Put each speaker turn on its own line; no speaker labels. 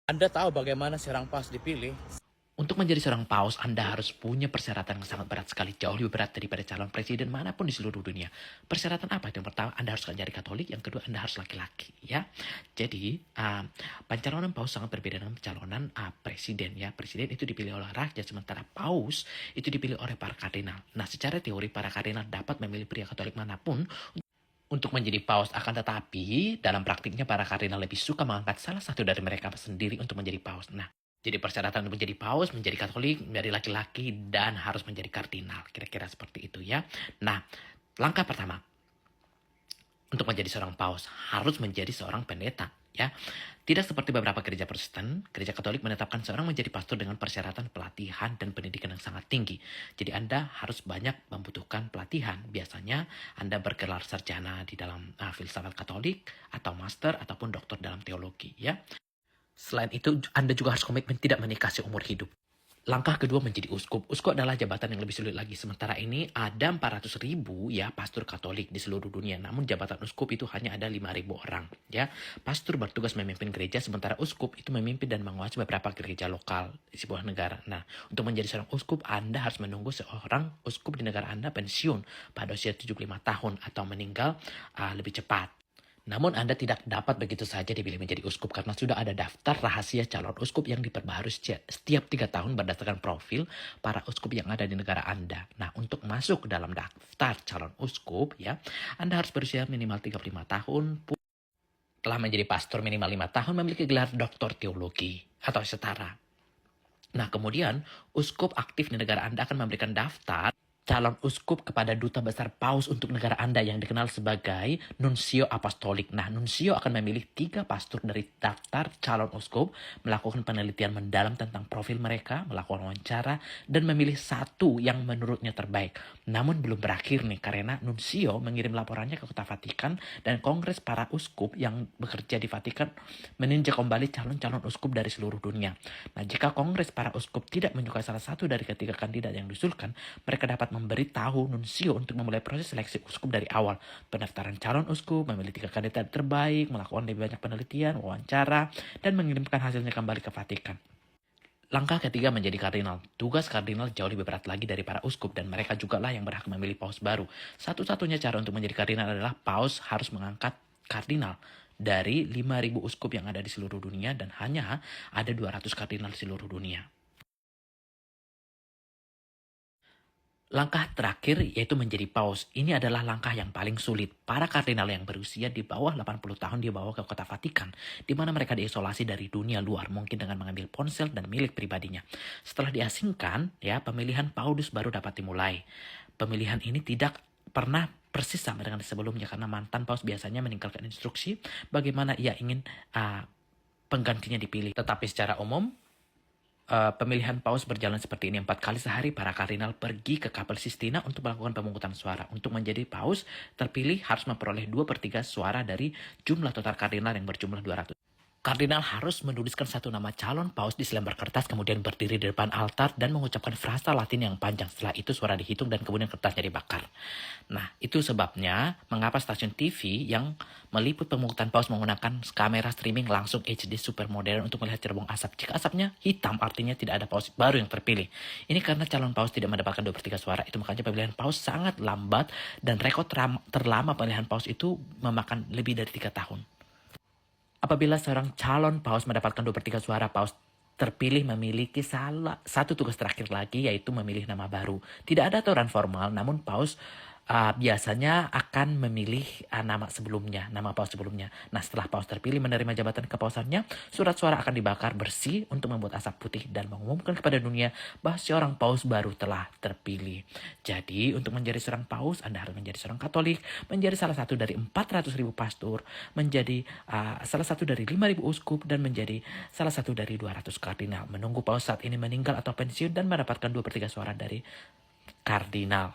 Anda tahu bagaimana seorang paus dipilih?
Untuk menjadi seorang paus, Anda harus punya persyaratan yang sangat berat sekali, jauh lebih berat daripada calon presiden manapun di seluruh dunia. Persyaratan apa? Yang pertama, Anda harus jadi Katolik, yang kedua, Anda harus laki-laki, ya. Jadi, pencalonan paus sangat berbeda dengan pencalonan presiden, ya. Presiden itu dipilih oleh rakyat, sementara paus itu dipilih oleh para kardinal. Nah, secara teori, para kardinal dapat memilih pria Katolik manapun untuk menjadi paus, akan tetapi dalam praktiknya para kardinal lebih suka mengangkat salah satu dari mereka sendiri untuk menjadi paus. Nah, jadi persyaratan untuk menjadi paus, menjadi Katolik, menjadi laki-laki, dan harus menjadi kardinal. Kira-kira seperti itu ya. Nah, langkah pertama untuk menjadi seorang paus harus menjadi seorang pendeta ya. Tidak seperti beberapa gereja Protestan, gereja Katolik menetapkan seorang menjadi pastor dengan persyaratan pelatihan dan pendidikan yang sangat tinggi. Jadi Anda harus banyak membutuhkan pelatihan. Biasanya Anda bergelar sarjana di dalam filsafat Katolik atau master ataupun doktor dalam teologi ya. Selain itu, Anda juga harus komitmen tidak menikah seumur hidup. Langkah kedua menjadi uskup. Uskup adalah jabatan yang lebih sulit lagi. Sementara ini ada 400.000 ya pastor Katolik di seluruh dunia. Namun jabatan uskup itu hanya ada 5.000 orang. Ya, pastor bertugas memimpin gereja, sementara uskup itu memimpin dan menguasai beberapa gereja lokal di sebuah negara. Nah, untuk menjadi seorang uskup, Anda harus menunggu seorang uskup di negara Anda pensiun pada usia 75 tahun atau meninggal lebih cepat. Namun Anda tidak dapat begitu saja dipilih menjadi uskup karena sudah ada daftar rahasia calon uskup yang diperbaharui setiap 3 tahun berdasarkan profil para uskup yang ada di negara Anda. Nah, untuk masuk ke dalam daftar calon uskup ya, Anda harus berusia minimal 35 tahun, telah menjadi pastor minimal 5 tahun, memiliki gelar doktor teologi atau setara. Nah, kemudian uskup aktif di negara Anda akan memberikan daftar calon uskup kepada duta besar paus untuk negara Anda yang dikenal sebagai nuncio apostolik. Nah, nuncio akan memilih 3 pastor dari daftar calon uskup, melakukan penelitian mendalam tentang profil mereka, melakukan wawancara, dan memilih satu yang menurutnya terbaik. Namun belum berakhir nih, karena nuncio mengirim laporannya ke kota Vatikan dan kongres para uskup yang bekerja di Vatikan meninjau kembali calon-calon uskup dari seluruh dunia. Nah, jika kongres para uskup tidak menyukai salah satu dari ketiga kandidat yang diusulkan, mereka dapat memberitahu nuncio untuk memulai proses seleksi uskup dari awal. Pendaftaran calon uskup, memilih 3 kandidat terbaik, melakukan lebih banyak penelitian, wawancara, dan mengirimkan hasilnya kembali ke Vatikan. Langkah ketiga menjadi kardinal. Tugas kardinal jauh lebih berat lagi dari para uskup dan mereka juga lah yang berhak memilih paus baru. Satu-satunya cara untuk menjadi kardinal adalah paus harus mengangkat kardinal dari 5.000 uskup yang ada di seluruh dunia dan hanya ada 200 kardinal di seluruh dunia. Langkah terakhir yaitu menjadi paus. Ini adalah langkah yang paling sulit. Para kardinal yang berusia di bawah 80 tahun dibawa ke kota Vatikan, di mana mereka diisolasi dari dunia luar, mungkin dengan mengambil ponsel dan milik pribadinya. Setelah diasingkan, ya pemilihan paus baru dapat dimulai. Pemilihan ini tidak pernah persis sama dengan sebelumnya karena mantan paus biasanya meninggalkan instruksi bagaimana ia ingin penggantinya dipilih. Tetapi secara umum, pemilihan paus berjalan seperti ini. 4 kali sehari para kardinal pergi ke Kapel Sistina untuk melakukan pemungutan suara. Untuk menjadi paus terpilih harus memperoleh 2/3 suara dari jumlah total kardinal yang berjumlah 200. Kardinal harus menuliskan satu nama calon paus di selembar kertas, kemudian berdiri di depan altar dan mengucapkan frasa Latin yang panjang. Setelah itu suara dihitung dan kemudian kertasnya dibakar. Nah, itu sebabnya mengapa stasiun TV yang meliput pemungutan paus menggunakan kamera streaming langsung HD super modern untuk melihat cerobong asap. Jika asapnya hitam, artinya tidak ada paus baru yang terpilih. Ini karena calon paus tidak mendapatkan 2/3 suara. Itu makanya pemilihan paus sangat lambat dan rekor terlama pemilihan paus itu memakan lebih dari 3 tahun. Apabila seorang calon paus mendapatkan 2/3 suara, paus terpilih memiliki satu tugas terakhir lagi, yaitu memilih nama baru. Tidak ada aturan formal, namun paus biasanya akan memilih nama paus sebelumnya. Nah, setelah paus terpilih menerima jabatan kepausannya, surat suara akan dibakar bersih untuk membuat asap putih dan mengumumkan kepada dunia bahwa seorang paus baru telah terpilih. Jadi, untuk menjadi seorang paus, Anda harus menjadi seorang Katolik, menjadi salah satu dari 400.000 pastor, menjadi salah satu dari 5.000 uskup, dan menjadi salah satu dari 200 kardinal. Menunggu paus saat ini meninggal atau pensiun dan mendapatkan 2/3 suara dari kardinal.